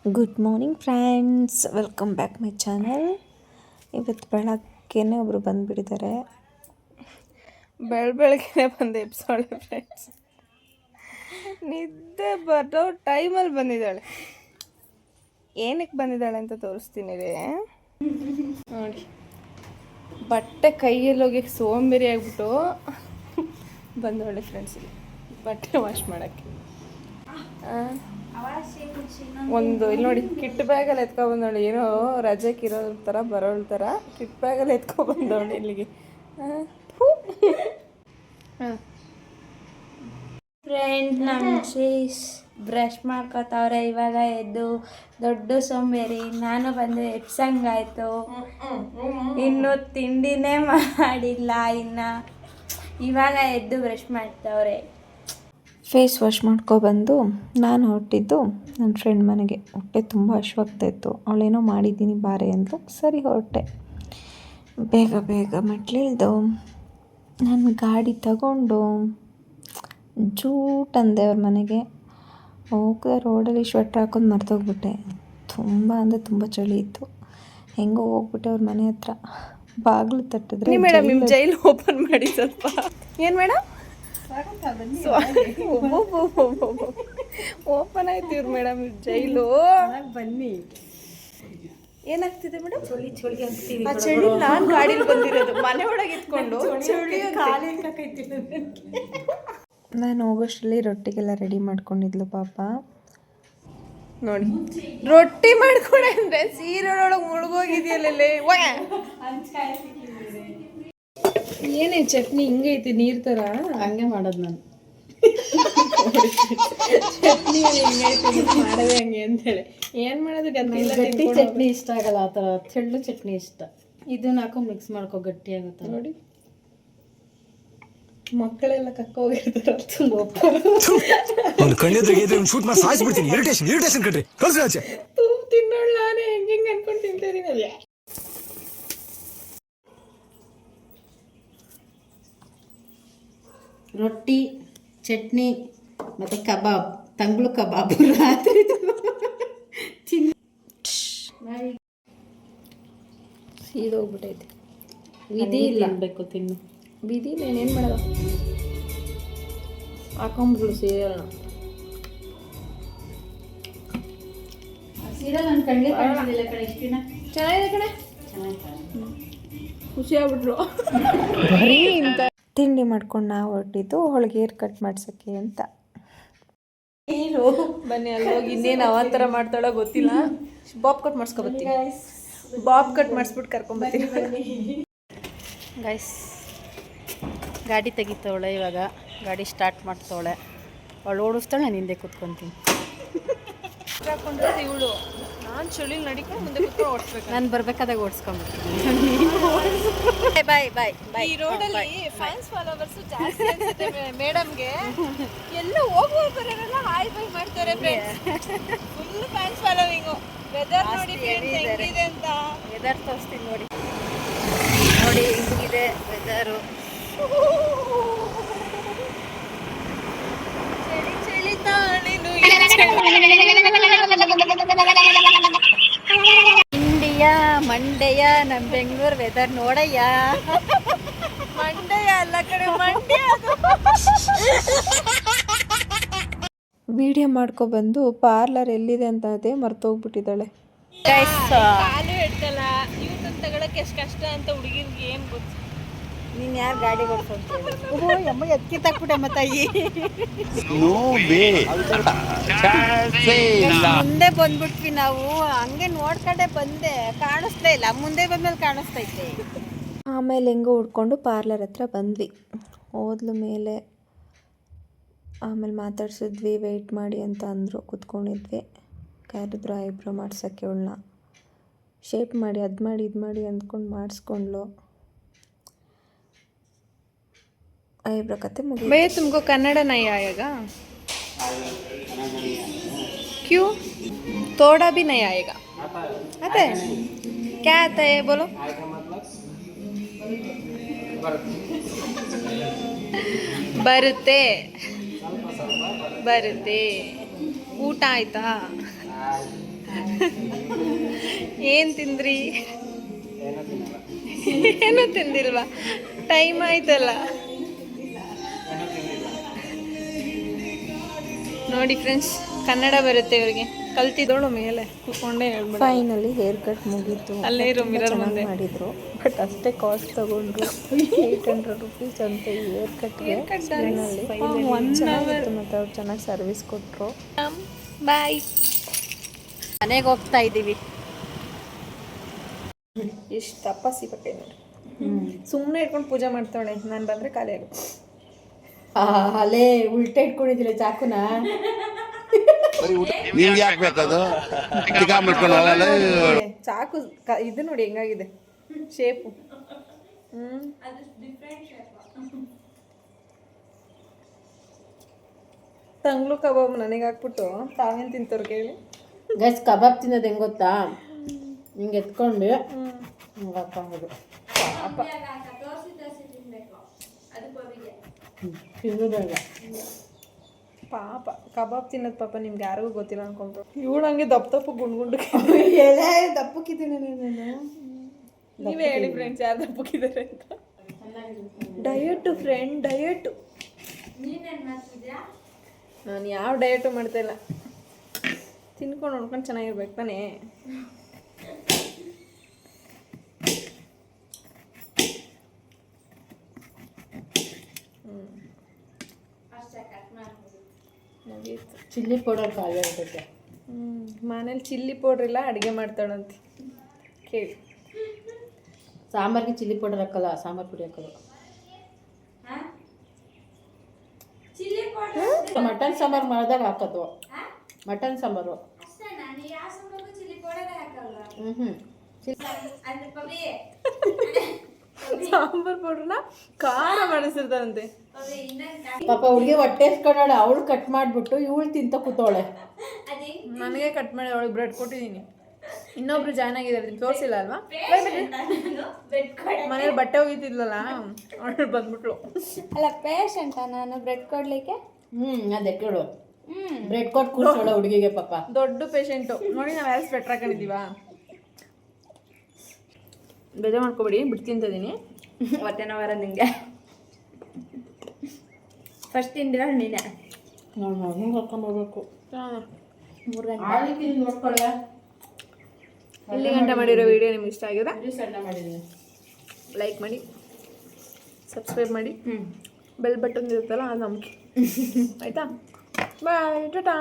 Good morning friends, welcome back my channel. ಇವತ್ತು ಬೆಳಗ್ಗೆನೇ ಒಬ್ಬರು ಬಂದುಬಿಟ್ಟಿದ್ದಾರೆ. ಬೆಳಗ್ಗೆ ಬಂದು ಎಬ್ಸೋಳೆ ಫ್ರೆಂಡ್ಸ್. ನಿದ್ದೆ ಬರೋ ಟೈಮಲ್ಲಿ ಬಂದಿದ್ದಾಳೆ. ಏನಕ್ಕೆ ಬಂದಿದ್ದಾಳೆ ಅಂತ ತೋರಿಸ್ತೀನಿ ರೀ. ನೋಡಿ, ಬಟ್ಟೆ ಕೈಯಲ್ಲಿ ಹೋಗಿ ಸೋಂಬೇರಿ ಆಗಿಬಿಟ್ಟು ಬಂದವಳೆ ಫ್ರೆಂಡ್ಸ್ ಇಲ್ಲಿ ಬಟ್ಟೆ ವಾಶ್ ಮಾಡೋಕ್ಕೆ. ಒಂದು ಇಲ್ಲಿ ನೋಡಿ, ಕಿಟ್ ಬ್ಯಾಗಲ್ಲಿ ಎತ್ಕೊಬಂದವಳು. ಏನೋ ರಜೆಗೆ ಇರೋ ಥರ ಬರೋಳ ಥರ ಕಿಟ್ ಬ್ಯಾಗಲ್ಲಿ ಎತ್ಕೊಬಂದವಳು ಇಲ್ಲಿಗೆ. ಫ್ರೆಂಡ್ ನಮ್ಮ ಶೀಸ್ ಬ್ರಷ್ ಮಾಡ್ಕೋತಾವ್ರೆ ಇವಾಗ ಎದ್ದು. ದೊಡ್ಡ ಸೋಂಬೇರಿ. ನಾನು ಬಂದು ಎಪ್ಸಂಗಾಯ್ತು. ಇನ್ನು ತಿಂಡಿನೇ ಮಾಡಿಲ್ಲ. ಇವಾಗ ಎದ್ದು ಬ್ರಷ್ ಮಾಡ್ತಾವ್ರೆ. ಫೇಸ್ ವಾಶ್ ಮಾಡ್ಕೊಬಂದು ನಾನು ಹೊರಟಿದ್ದು ನನ್ನ ಫ್ರೆಂಡ್ ಮನೆಗೆ. ಹೊಟ್ಟೆ ತುಂಬ ಹಶ್ವಾಗ್ತಾಯಿತ್ತು. ಅವಳೇನೋ ಮಾಡಿದ್ದೀನಿ ಬಾರೆ ಅಂದರು. ಸರಿ ಹೊರಟೆ. ಬೇಗ ಬೇಗ ಮೆಟ್ಲಿಳ್ದು ನನ್ನ ಗಾಡಿ ತಗೊಂಡು ಜೂಟ್ ಅಂದೆ ಅವ್ರ ಮನೆಗೆ. ಹೋಗದೆ ರೋಡಲ್ಲಿ ಸ್ವೆಟ್ರ್ ಹಾಕೊಂಡು ಮರ್ತೋಗ್ಬಿಟ್ಟೆ. ತುಂಬ ಅಂದರೆ ತುಂಬ ಚಳಿ ಇತ್ತು. ಹೆಂಗೋ ಹೋಗ್ಬಿಟ್ಟೆ ಅವ್ರ ಮನೆ ಹತ್ರ. ಬಾಗಿಲು ತಟ್ಟಿದ್ರೆ ಮೇಡಮ್ ನಿಮ್ಮ ಜೈಲು ಓಪನ್ ಮಾಡಿ ಸ್ವಲ್ಪ. ಏನು ಮೇಡಮ್ ಓಪನ್ ಆಯ್ತು ಇವ್ರು ಮೇಡಮ್ ಜೈಲು. ಬನ್ನಿ. ಏನಾಗ್ತಿದೆ ಮೇಡಮ್? ಚಳಿ ಆಗ್ತೀವಿ. ಆ ಚಳಿ ನಾನು ಗಾಡೀಲಿ ಬಂದಿರೋದು, ಮನೆ ಒಳಗೆ ಇಟ್ಕೊಂಡು ಚಳಿ. ನಾನು ಹೋಗೋಷ್ಟರಲ್ಲಿ ರೊಟ್ಟಿಗೆಲ್ಲ ರೆಡಿ ಮಾಡ್ಕೊಂಡಿದ್ಲು ಪಾಪ. ನೋಡಿ, ರೊಟ್ಟಿ ಮಾಡ್ಕೊಡೆ ಅಂದ್ರೆ ಸೀರೆಯೊಳಗೆ ಮುಳುಗೋಗಿದೆಯಲ್ಲೇ. ಏನೇ ಚಟ್ನಿ ಹಿಂಗೈತಿ ನೀರ್ ತರ? ಹಂಗೆ ಮಾಡೋದು ನಾನು. ಚಟ್ನಿ ಹಿಂಗೈತಿ ಮಾಡದೆ ಹಂಗೆ ಅಂತೇಳಿ ಏನ್ ಮಾಡೋದು ಗಟ್ಟಿ ಚಟ್ನಿ ಇಷ್ಟ ಆಗಲ್ಲ. ಆ ಥರ ತೆಳ್ಳು ಚಟ್ನಿ ಇಷ್ಟ. ಇದನ್ನ ಹಾಕೋ ಮಿಕ್ಸ್ ಮಾಡ್ಕೊ, ಗಟ್ಟಿ ಆಗುತ್ತೆ ನೋಡಿ. ಮಕ್ಕಳೆಲ್ಲ ಕಕ್ಕೋಗಿರ್ತಾರ. ತಿನ್ನೋಳು ನಾನೇ ಹೆಂಗೆ ಅನ್ಕೊಂಡು ತಿಂತೇರಿ. ರೊಟ್ಟಿ, ಚಟ್ನಿ ಮತ್ತು ಕಬಾಬ್, ತಂಗ್ಳು ಕಬಾಬ್ ರಾತ್ರಿ ಸೀದೋಗ್ಬಿಟ್ಟೈತೆ. ವಿಧಿ ಇಲ್ಲ ಬೇಕು ತಿನ್ನು. ಬಿದಿ ಏನೇನು ಮಾಡೋದು? ಹಾಕೊಂಡ್ಬಿಡು ಸೀರಿಯಲ್ನ. ಸೀರಿಯಲ್ ನನ್ನ ಕಣ್ಣಿಗೆ ಕಾಣಿಸಲಿಲ್ಲ ಕಣೆ ಇಷ್ಟು ದಿನ. ಚೆನ್ನಾಗಿದೆ ಕಣೆ, ಖುಷಿ ಆಗ್ಬಿಟ್ರು. ತಿಂಡಿ ಮಾಡ್ಕೊಂಡು ನಾವು ಹೊರಟಿದ್ದು ಅವಳಿಗೆ ಹೇರ್ ಕಟ್ ಮಾಡ್ಸೋಕ್ಕೆ ಅಂತ. ಏನು ಬನ್ನಿ ಅಲ್ಲಿ ಹೋಗಿ ಇನ್ನೇನು ಅವಾಂತರ ಮಾಡ್ತಾಳೋ ಗೊತ್ತಿಲ್ಲ. ಬಾಬ್ ಕಟ್ ಮಾಡಿಸ್ಕೊಬತ್ತೀನಿ. ಬಾಬ್ ಕಟ್ ಮಾಡಿಸ್ಬಿಟ್ಟು ಕರ್ಕೊಂಬತ್ತೀನಿ. ಗೈಸ್, ಗಾಡಿ ತೆಗಿತಾವಳೆ ಇವಾಗ. ಗಾಡಿ ಸ್ಟಾರ್ಟ್ ಮಾಡ್ತಾವಳೆ. ಅವಳು ಓಡಿಸ್ತಾಳೆ, ನಾನು ಹಿಂದೆ ಕೂತ್ಕೊತೀನಿ. ಇವಳು ನಾನು ಚಳಿಲಿ ನಡಿಕೊಂಡು ಮುಂದೆ ಕೂತ್ಕೊಂಡು ಓಡಿಸ್ಬೇಕು. ನಾನು ಬರ್ಬೇಕಾದಾಗ ಓಡಿಸ್ಕೊಂಡ್ಬಿಡ್ತೀನಿ. ಬಾಯ್ ಬಾಯ್ ಬಾಯ್. ಈ ರೋಡಲ್ಲಿ ಫ್ಯಾನ್ಸ್ ಫಾಲೋವರ್ಸ್ ಜಾಸ್ತಿ ಅನ್ಸುತ್ತೆ ಮೇಡಮ್ಗೆ. ಎಲ್ಲ ಹೋಗುವವರೆಲ್ಲ ಹಾಯ್ ಬಾಯ್ ಮಾಡ್ತಾರೆ friends. Full fans following. Weather ನೋಡಿ ಫ್ರೆಂಡ್ಸ್ ಹೆಂಗಿದೆ ಅಂತ. ವೆದರ್ ತೋರಿಸ್ತೀನಿ ನೋಡಿ. ನೋಡಿ ಹಿಂಗಿದೆ ವೆದರು. ಚಳಿ ಚಳಿ ತಾನೇನು ಇಂಡಿಯಾ ಮಂಡ್ಯ ನಮ್ಮ ಬೆಂಗಳೂರು ವೆದರ್ ನೋಡಯ್ಯ. ಮಂಡ್ಯ ಅಲ್ಲ ಕಡೆ, ಮಂಡ್ಯ. ವಿಡಿಯೋ ಮಾಡ್ಕೊಬಂದು ಪಾರ್ಲರ್ ಎಲ್ಲಿದೆ ಅಂತ ಅದೇ ಮರ್ತೋಗ್ಬಿಟ್ಟಿದ್ದಾಳೆ. ಕಾಲು ಹಿಡ್ಕಲ್ಲ. ಯೂಟ್ಯೂಬ್ ತಗೊಳಕ್ಕೆ ಎಷ್ಟು ಕಷ್ಟ ಅಂತ ಹುಡುಗಿರ್ಗೆ ಏನು ಗೊತ್ತು. ನೀನು ಯಾರು ಗಾಡಿ ಕೊಡ್ಕೊಂತ ಎಮ್ಮಗೆ ಎತ್ಕಿ ತಕ್ಬಿಟ್ಟೆ ಮತ್ತಾಯಿ. ಮುಂದೆ ಬಂದ್ಬಿಟ್ವಿ ನಾವು. ಹಂಗೆ ನೋಡ್ಕೊಂಡೆ ಬಂದೆ, ಕಾಣಿಸ್ತಾ ಇಲ್ಲ. ಮುಂದೆ ಬಂದ್ಮೇಲೆ ಕಾಣಿಸ್ತೈತೆ. ಆಮೇಲೆ ಹೆಂಗೋ ಹುಡ್ಕೊಂಡು ಪಾರ್ಲರ್ ಹತ್ರ ಬಂದ್ವಿ. ಹೋದ್ಲು ಮೇಲೆ. ಆಮೇಲೆ ಮಾತಾಡ್ಸಿದ್ವಿ, ವೆಯ್ಟ್ ಮಾಡಿ ಅಂತ ಅಂದರು. ಕೂತ್ಕೊಂಡಿದ್ವಿ. ಕರೆದ್ರು ಐಬ್ರೋ ಮಾಡ್ಸೋಕ್ಕೆ. ಅವಳನ್ನ ಶೇಪ್ ಮಾಡಿ ಅದು ಮಾಡಿ ಇದು ಮಾಡಿ ಅಂದ್ಕೊಂಡು ಮಾಡಿಸ್ಕೊಂಡ್ಲು. ಐಬ್ರೋ ಕತೆ ಮುಗಿ. भैया तुमको कन्नड़ नहीं आएगा? क्यों? थोड़ा भी नहीं आएगा? आता है? क्या आता है बोलो? ಬರುತ್ತೆ ಬರುತ್ತೆ. ಊಟ ಆಯ್ತಾ? ಏನು ತಿಂದ್ರಿ? ಏನೂ ತಿಂದಿಲ್ವಾ? ಟೈಮ್ ಆಯ್ತಲ್ಲ. ನೋಡಿ ಫ್ರೆಂಡ್ಸ್, ಕನ್ನಡ ಬರುತ್ತೆ ಇವರಿಗೆ. ಕಲ್ತಿದ್ದೋಳು ಮೇಲೆ ಕೂತ್ಕೊಂಡೇ ಹೇಳ್ಬಿಡ. ಫೈನಲಿ ಹೇರ್ ಕಟ್ ಮುಗೀತು. ಅಲ್ಲೇ ಇರೋ ಮಿರರ್ ಮುಂದೆ ಮಾಡಿದ್ರು, ಬಟ್ ಅಷ್ಟೇ ಕಾಸ್ಟ್ ತಗೊಂಡ್ರು. 800 ರುಪೀಸ್ ಅಂತ ಈ ಹೇರ್ ಕಟ್ಗೆ. ಚೆನ್ನಾಗಿತ್ತು ಮತ್ತು ಅವ್ರು ಚೆನ್ನಾಗಿ ಸರ್ವಿಸ್ ಕೊಟ್ಟರು. ಬಾಯ್. ಮನೆಗೆ ಹೋಗ್ತಾ ಇದ್ದೀವಿ. ಇಷ್ಟು ತಪಸ್ಸಿ ಪಟ್ಟೆ ನೋಡಿ. ಸುಮ್ಮನೆ ಇಟ್ಕೊಂಡು ಪೂಜೆ ಮಾಡ್ತಾಳೆ. ನಾನು ಬಂದರೆ ಖಾಲಿ ಆಗುತ್ತೆ. ಅಲ್ಲೇ ಉಲ್ಟೆ ಇಟ್ಕೊಂಡಿದ್ದಿಲ್ಲ ಚಾಕುನ. ನಿಮ್ಗೆ ಯಾಕೆ ಬೇಕದು? ಚಾಕು ಇದು ನೋಡಿ ಹೆಂಗಾಗಿದೆ ಶೇಪು. ತಂಗ್ಳು ಕಬಾಬ್ ನನಗೆ ಹಾಕ್ಬಿಟ್ಟು ತಾವೇನು ತಿಂತವ್ರು ಕೇಳಿ. ಗಸ್ ಕಬಾಬ್ ತಿನ್ನೋದು ಹೆಂಗೆ ಗೊತ್ತಾ? ಹಿಂಗೆ ಎತ್ಕೊಂಡು ಹಿಂಗೆ ಹಾಕೋದು. ತಿನ್ನೋದಾಗ ಪಾಪ ಕಬಾಬ್ ತಿನ್ನೋದು ಪಾಪ ನಿಮ್ಗೆ ಯಾರಿಗೂ ಗೊತ್ತಿಲ್ಲ ಅನ್ಕೊಂಡ್ರು. ಇವಳು ಹಂಗೆ ದಪ್ಪ ಗುಂಡು ಎಲೆ ದಪ್ಪಕ್ಕಿದ್ದೀನಿ ನಾನು. ನೀವೇ ಹೇಳಿ ಫ್ರೆಂಡ್ಸ್, ಯಾರು ದಪ್ಪಕ್ಕಿದ್ದಾರೆ ಅಂತ. Diet friend, diet. ನಾನು ಯಾವ ಡಯಟು ಮಾಡ್ತಾ ಇಲ್ಲ. ತಿನ್ಕೊಂಡು ನೋಡ್ಕೊಂಡು ಚೆನ್ನಾಗಿರ್ಬೇಕು ತಾನೇ. ಚಿಲ್ಲಿ ಪೌಡರ್ ಖಾಲಿ ಆಗ್ತೈತೆ. ಮನೇಲಿ ಚಿಲ್ಲಿ ಪೌಡ್ರ್ ಇಲ್ಲ, ಅಡುಗೆ ಮಾಡ್ತಾಳಂತೆ ಕೇಳಿ. ಸಾಂಬಾರಿಗೆ ಚಿಲ್ಲಿ ಪೌಡರ್ ಹಾಕಲ್ಲ, ಸಾಂಬಾರು ಪುಡಿ ಹಾಕೋದು. ಮಟನ್ ಸಾಂಬಾರು ಮಾಡಿದಾಗ ಹಾಕೋದು. ಮಟನ್ ಸಾಂಬಾರು ಸಾಂಬಾರ್ ಪೌಡ್ರನ್ನ ಖಾರ ಮಾಡಿಸಿರ್ತಾರಂತೆ. ಪಾಪ ಹುಡುಗಿ ಹೊಟ್ಟೆ ಎಸ್ಕೊಂಡಾಳ. ಅವಳು ಕಟ್ ಮಾಡಿಬಿಟ್ಟು ಇವಳು ತಿಂತ ಕೂತವಳೆ. ನನಗೆ ಕಟ್ ಮಾಡಿ ಅವಳಿಗೆ ಬ್ರೆಡ್ ಕೊಟ್ಟಿದ್ದೀನಿ. ಇನ್ನೊಬ್ರು ಜಾಯ್ನ್ ಆಗಿದ್ದಾರೆ, ತೋರಿಸಿಲ್ಲ ಅಲ್ವಾ? ಮನೇಲಿ ಬಟ್ಟೆ ಹೋಗಿತಿದ್ಲಲ್ಲ, ಅವಳು ಬಂದ್ಬಿಟ್ಲು. ಅಲ್ಲ ಪೇಷಂಟ ನಾನು ಬ್ರೆಡ್ ಕೊಡ್ಲಿಕ್ಕೆ. ಅದೇ ಕೇಳು, ಬ್ರೆಡ್ ಕೊಟ್ಟು ಕೂರ್ಸೋಳ ಹುಡುಗಿಗೆ. ಪಾಪ ದೊಡ್ಡ ಪೇಷಂಟು ನೋಡಿ. ನಾವು ಯಾರು ಸ್ವೆಟ್ರ್ ಹಾಕೊಂಡಿದ್ದೀವಾ? ಬೇಜಾರು ಮಾಡ್ಕೊಬೇಡಿ, ಬಿಟ್ಟು ತಿಂತಿದ್ದೀನಿ. ಹೊಟ್ಟೆನ ವಾರ ನಿಂಗೆ ಫಸ್ಟ್ ತಿಂದಿರ ನೀನೆ. ಹಿಂಗೆ ಹಾಕೊಂಡ್ಬರ್ಬೇಕು. 3 ಗಂಟೆ ನೋಡ್ಕೊಳ್ಳೆ. ಇಲ್ಲಿ ಗಂಟೆ ಮಾಡಿರೋ ವಿಡಿಯೋ ನಿಮ್ಗೆ ಇಷ್ಟ ಆಗಿದ್ರೆ ಸಣ್ಣ ಮಾಡಿದ್ದೀನಿ. ಲೈಕ್ ಮಾಡಿ, ಸಬ್ಸ್ಕ್ರೈಬ್ ಮಾಡಿ, ಬೆಲ್ ಬಟನ್ ಇರುತ್ತಲ್ಲ ಅದು ನಮಗೆ. ಆಯಿತಾ? ಬಾಯ್, ಟಾಟಾ.